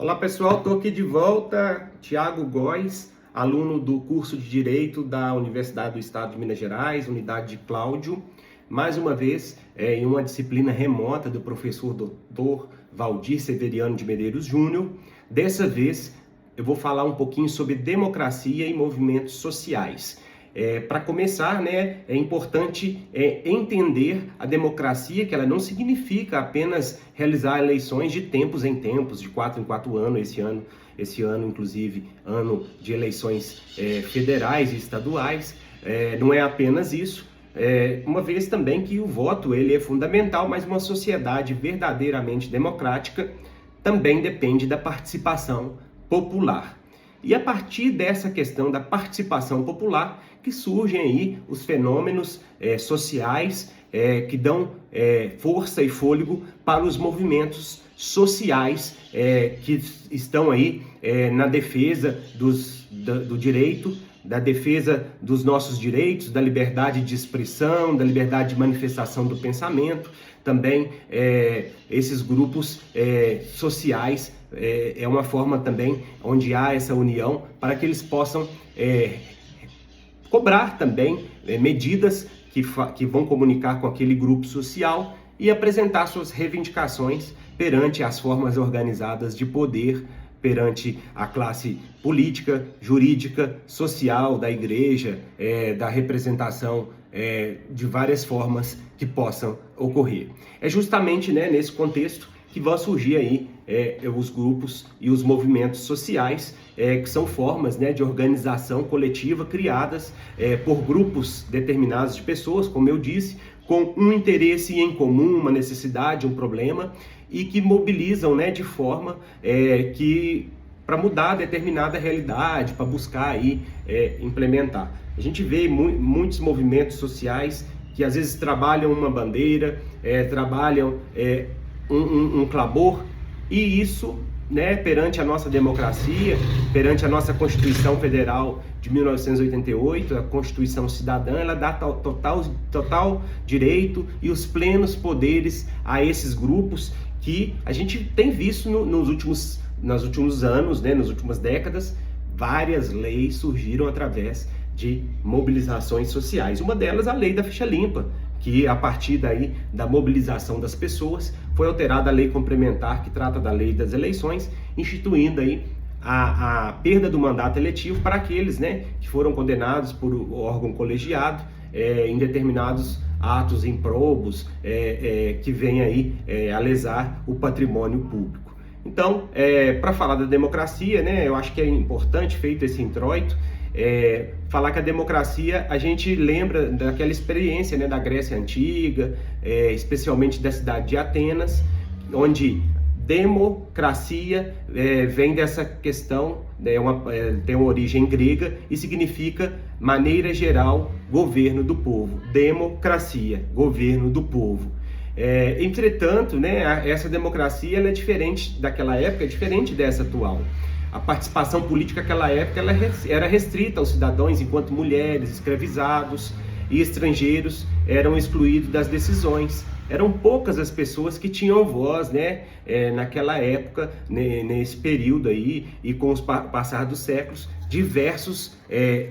Olá pessoal, estou aqui de volta, Thiago Góes, aluno do curso de Direito da Universidade do Estado de Minas Gerais, Unidade de Cláudio, mais uma vez em uma disciplina remota do professor Dr. Valdir Severiano de Medeiros Júnior. Dessa vez eu vou falar um pouquinho sobre democracia e movimentos sociais. Para começar, é importante entender a democracia, que ela não significa apenas realizar eleições de tempos em tempos, de 4 em 4 anos, esse ano inclusive, ano de eleições federais e estaduais, não é apenas isso, uma vez também que o voto ele é fundamental, mas uma sociedade verdadeiramente democrática também depende da participação popular. E a partir dessa questão da participação popular que surgem aí os fenômenos sociais que dão força e fôlego para os movimentos sociais que estão aí na defesa do direito, da defesa dos nossos direitos, da liberdade de expressão, da liberdade de manifestação do pensamento. Também esses grupos sociais é uma forma também onde há essa união para que eles possam cobrar também medidas que vão comunicar com aquele grupo social e apresentar suas reivindicações perante as formas organizadas de poder, perante a classe política, jurídica, social, da igreja, da representação de várias formas que possam ocorrer. É justamente nesse contexto que vão surgir aí os grupos e os movimentos sociais, que são formas de organização coletiva criadas por grupos determinados de pessoas, como eu disse, com um interesse em comum, uma necessidade, um problema, e que mobilizam de forma para mudar determinada realidade, para buscar aí implementar. A gente vê muitos movimentos sociais que às vezes trabalham uma bandeira, trabalham um clamor, e isso, perante a nossa democracia, perante a nossa Constituição Federal de 1988, a Constituição Cidadã, ela dá total direito e os plenos poderes a esses grupos que a gente tem visto nos últimos anos, nas últimas décadas. Várias leis surgiram através de mobilizações sociais. Uma delas, a lei da ficha limpa, que a partir daí da mobilização das pessoas foi alterada a lei complementar que trata da lei das eleições, instituindo aí a perda do mandato eletivo para aqueles que foram condenados por órgão colegiado em determinados atos improbos que vêm aí a lesar o patrimônio público. Então, para falar da democracia, eu acho que é importante, feito esse introito, falar que a democracia, a gente lembra daquela experiência da Grécia Antiga, especialmente da cidade de Atenas, onde democracia vem dessa questão, tem uma origem grega e significa maneira geral, governo do povo. Democracia, governo do povo. Entretanto, essa democracia ela é diferente daquela época, é diferente dessa atual. A participação política naquela época ela era restrita aos cidadãos, enquanto mulheres, escravizados e estrangeiros eram excluídos das decisões. Eram poucas as pessoas que tinham voz naquela época, nesse período aí, e com o passar dos séculos, diversos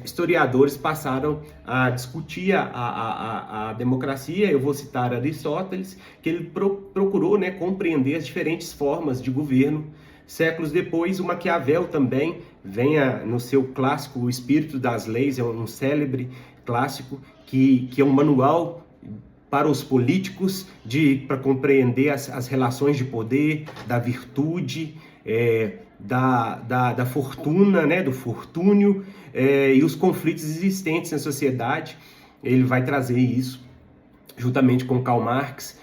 historiadores passaram a discutir a democracia. Eu vou citar Aristóteles, que ele procurou compreender as diferentes formas de governo. Séculos depois, o Maquiavel também vem no seu clássico O Espírito das Leis, é um célebre clássico que é um manual para os políticos para compreender as relações de poder, da virtude, da fortuna, do fortúnio e os conflitos existentes na sociedade. Ele vai trazer isso juntamente com Karl Marx,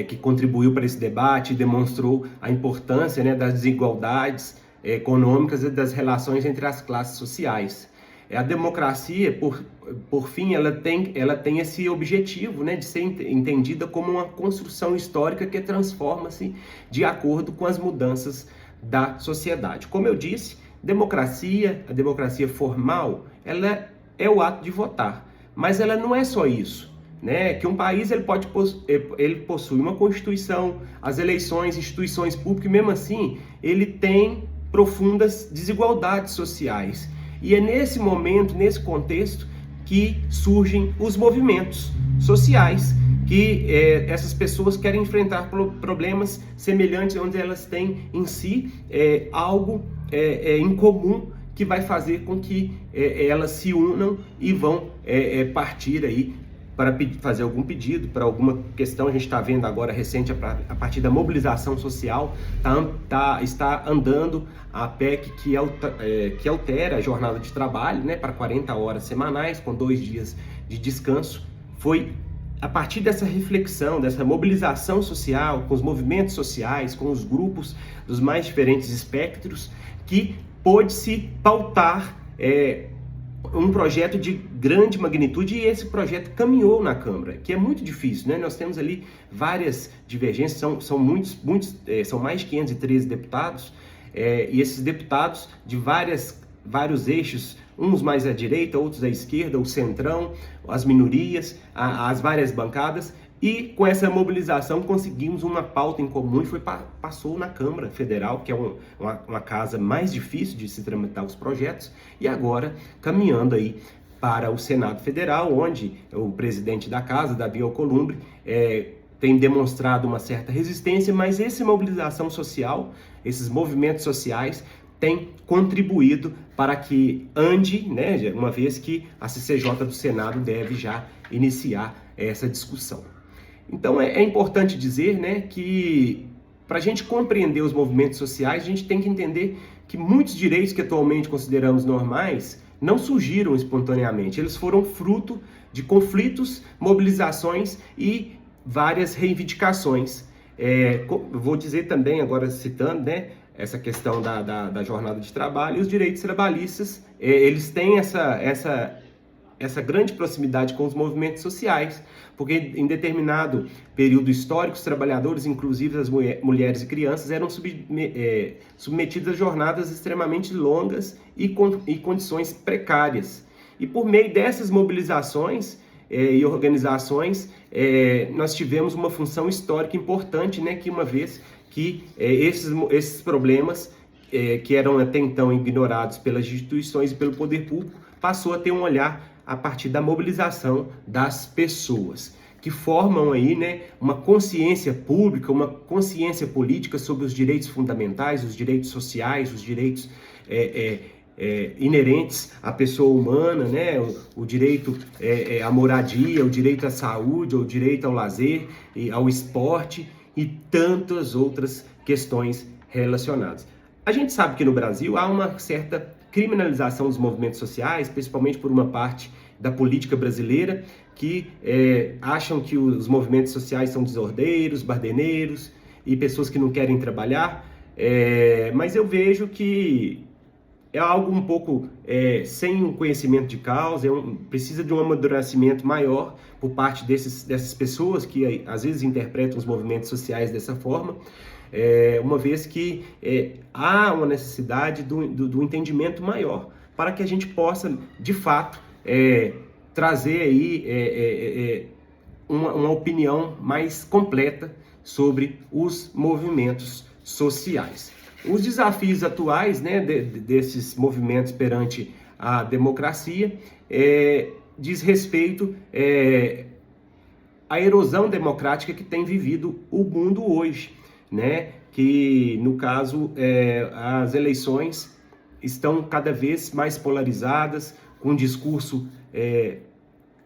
que contribuiu para esse debate e demonstrou a importância das desigualdades econômicas e das relações entre as classes sociais. A democracia, por fim, ela tem esse objetivo de ser entendida como uma construção histórica que transforma-se de acordo com as mudanças da sociedade. Como eu disse, a democracia formal, ela é o ato de votar, mas ela não é só isso. Que um país ele possui uma constituição, as eleições, instituições públicas, e mesmo assim ele tem profundas desigualdades sociais. E é nesse momento, nesse contexto, que surgem os movimentos sociais, que essas pessoas querem enfrentar problemas semelhantes, onde elas têm em si algo em comum, que vai fazer com que elas se unam e vão partir aí para fazer algum pedido, para alguma questão. A gente está vendo agora recente, a partir da mobilização social, está andando a PEC que altera a jornada de trabalho, né, para 40 horas semanais, com 2 dias de descanso. Foi a partir dessa reflexão, dessa mobilização social, com os movimentos sociais, com os grupos dos mais diferentes espectros, que pôde-se pautar um projeto de grande magnitude, e esse projeto caminhou na Câmara, que é muito difícil, né? Nós temos ali várias divergências, são mais de 513 deputados, e esses deputados de vários eixos, uns mais à direita, outros à esquerda, o centrão, as minorias, as várias bancadas, e com essa mobilização conseguimos uma pauta em comum e passou na Câmara Federal, que é uma casa mais difícil de se tramitar os projetos, e agora caminhando aí para o Senado Federal, onde o presidente da casa, Davi Alcolumbre, tem demonstrado uma certa resistência, mas essa mobilização social, esses movimentos sociais, tem contribuído para que ande, né, uma vez que a CCJ do Senado deve já iniciar essa discussão. Então é importante dizer, né, que para a gente compreender os movimentos sociais, a gente tem que entender que muitos direitos que atualmente consideramos normais não surgiram espontaneamente, eles foram fruto de conflitos, mobilizações e várias reivindicações. Vou dizer também, agora citando, né, essa questão da jornada de trabalho, e os direitos trabalhistas, eles têm essa grande proximidade com os movimentos sociais, porque em determinado período histórico, os trabalhadores, inclusive as mulheres e crianças, eram submetidos a jornadas extremamente longas e condições precárias. E por meio dessas mobilizações e organizações, nós tivemos uma função histórica importante, né, que uma vez que esses problemas que eram até então ignorados pelas instituições e pelo poder público, passou a ter um olhar a partir da mobilização das pessoas, que formam aí, né, uma consciência pública, uma consciência política sobre os direitos fundamentais, os direitos sociais, os direitos inerentes à pessoa humana, né, o direito à moradia, o direito à saúde, o direito ao lazer, e ao esporte e tantas outras questões relacionadas. A gente sabe que no Brasil há uma certa criminalização dos movimentos sociais, principalmente por uma parte da política brasileira, que acham que os movimentos sociais são desordeiros, bardeneiros e pessoas que não querem trabalhar, mas eu vejo que é algo um pouco sem um conhecimento de causa, precisa de um amadurecimento maior por parte dessas pessoas que às vezes interpretam os movimentos sociais dessa forma, uma vez que há uma necessidade do entendimento maior, para que a gente possa, de fato, trazer aí uma opinião mais completa sobre os movimentos sociais. Os desafios atuais, né, desses movimentos perante a democracia diz respeito à erosão democrática que tem vivido o mundo hoje, né? Que, no caso, as eleições estão cada vez mais polarizadas, com um discurso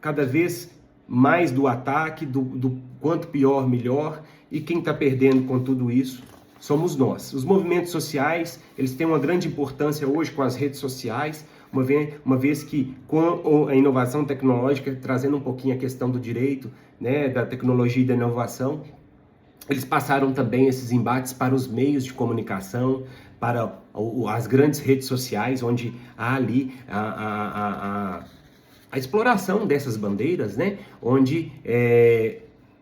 cada vez mais do ataque, do quanto pior, melhor, e quem está perdendo com tudo isso somos nós. Os movimentos sociais, eles têm uma grande importância hoje com as redes sociais, uma vez que com a inovação tecnológica, trazendo um pouquinho a questão do direito, né, da tecnologia e da inovação, eles passaram também esses embates para os meios de comunicação, para as grandes redes sociais, onde há ali a exploração dessas bandeiras, né, onde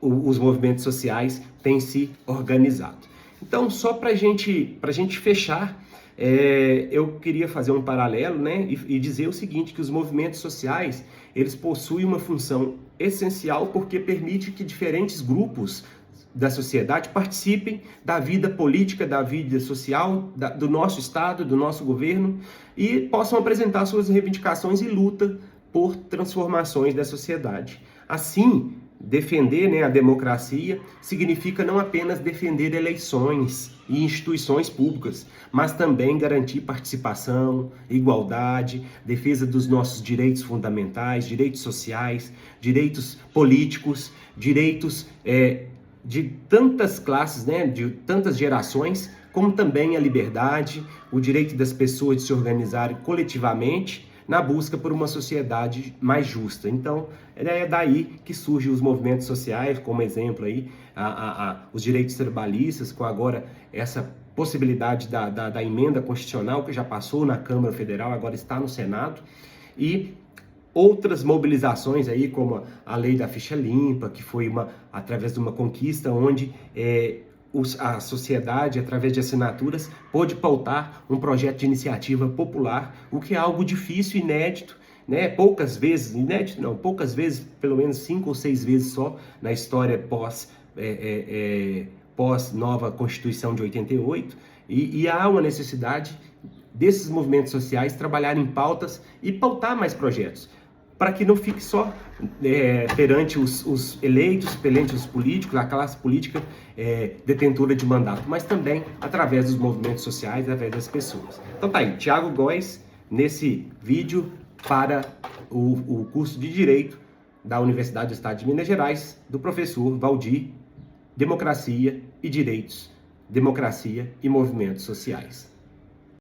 os movimentos sociais têm se organizado. Então, só para a gente fechar, eu queria fazer um paralelo, né, e dizer o seguinte, que os movimentos sociais, eles possuem uma função essencial porque permite que diferentes grupos da sociedade participem da vida política, da vida social, do nosso Estado, do nosso governo, e possam apresentar suas reivindicações e luta por transformações da sociedade. Assim, defender, né, a democracia significa não apenas defender eleições e instituições públicas, mas também garantir participação, igualdade, defesa dos nossos direitos fundamentais, direitos sociais, direitos políticos, direitos de tantas classes, né, de tantas gerações, como também a liberdade, o direito das pessoas de se organizarem coletivamente na busca por uma sociedade mais justa. Então, é daí que surgem os movimentos sociais, como exemplo aí, os direitos trabalhistas, com agora essa possibilidade da emenda constitucional, que já passou na Câmara Federal, agora está no Senado, e outras mobilizações aí, como a lei da ficha limpa, que foi através de uma conquista onde a sociedade, através de assinaturas, pôde pautar um projeto de iniciativa popular, o que é algo difícil, inédito, né? Poucas vezes, inédito não, poucas vezes, pelo menos 5 ou 6 vezes só na história pós nova Constituição de 88, e há uma necessidade desses movimentos sociais trabalharem em pautas e pautar mais projetos, para que não fique só perante os eleitos, perante os políticos, a classe política detentora de mandato, mas também através dos movimentos sociais, através das pessoas. Então tá aí, Thiago Góes, nesse vídeo para o curso de Direito da Universidade do Estado de Minas Gerais, do professor Valdir, Democracia e Direitos, Democracia e Movimentos Sociais.